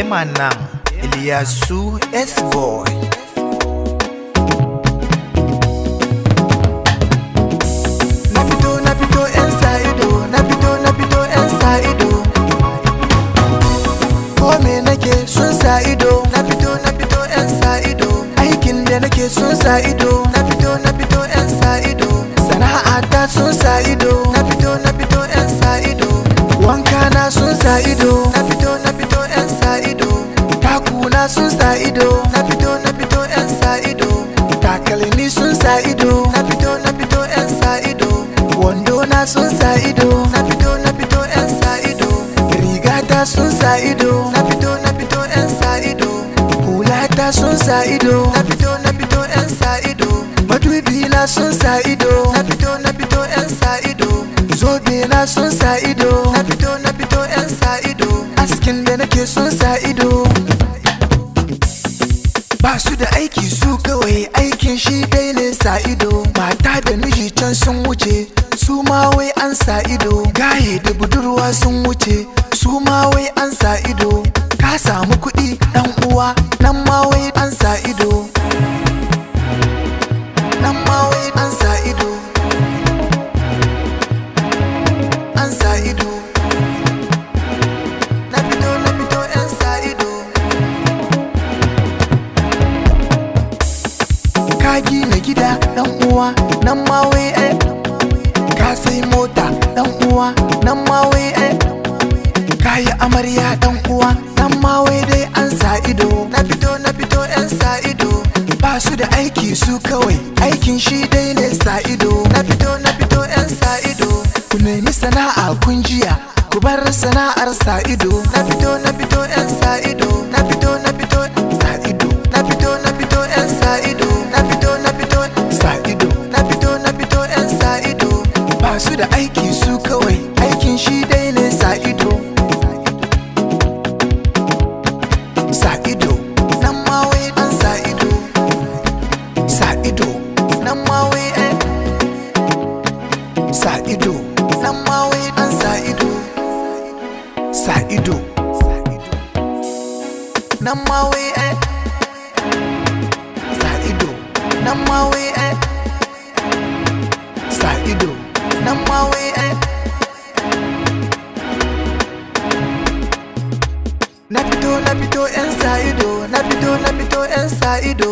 Emanan Iliyasu S-Boy. Na fito yan sa ido, na fito yan sa ido. Ko me nake sun sa ido, na fito yan sa ido. Aikin da nake sun sa ido, na fito yan sa ido. Sana'ata sun sa ido, na fito yan sa ido. Wanka na sun sa ido, na fito yan sa ido. Takuna sun sa ido, na fito yan sa ido. Takalmi sun sa ido, na fito yan sa ido. Wando na sun sa ido, na fito yan sa ido. Rigata sun sa ido, na fito yan sa ido. Hulata sun sa ido, na fito yan sa ido. Madubi na sun sa ido, na fito yan sa ido. Zobe na sun sa ido, na fito yan sa ido. Askin da nake sun sa ido. Ba su da aiki su kawai aikin shi dai ne sa ido. Mata da miji can sun wuce, su ma wai an sa ido. Gaye da budurwa sun wuce, su ma wai an sa ido. Ka samu kuɗi ɗan uwa, nan ma wai an sa ido. Nan ma wai an sa ido. An sa ido. Na fito yan sa ido. Ka gina gida dan uwa, nan ma wai ka sai mota dan uwa, nan ma wai ka yi amarya dan uwa, nan ma wai dai an sa ido. Na fito yan sa ido. Ba su da aiki su kawai aikin shi dai ne sa ido. Na fito yan sa ido. Ku nemi sana'a kun jiya, ku bar sana'ar sa ido. Na fito yan sa ido. Na fito sa ido. Na fito yan sa ido. Na fito sa ido. Na fito yan sa ido. Ba su da aiki su kawai aikin shi dai ne sa ido. Sa ido. Nan ma wai an sa ido. Sa ido. Nan ma wai sa ido. Nan ma wai an sa ido. Sa ido. Nan ma wai sa ido. Nan ma wai sa ido. Nan ma wai Na fito yan sa ido. Na fito yan sa ido.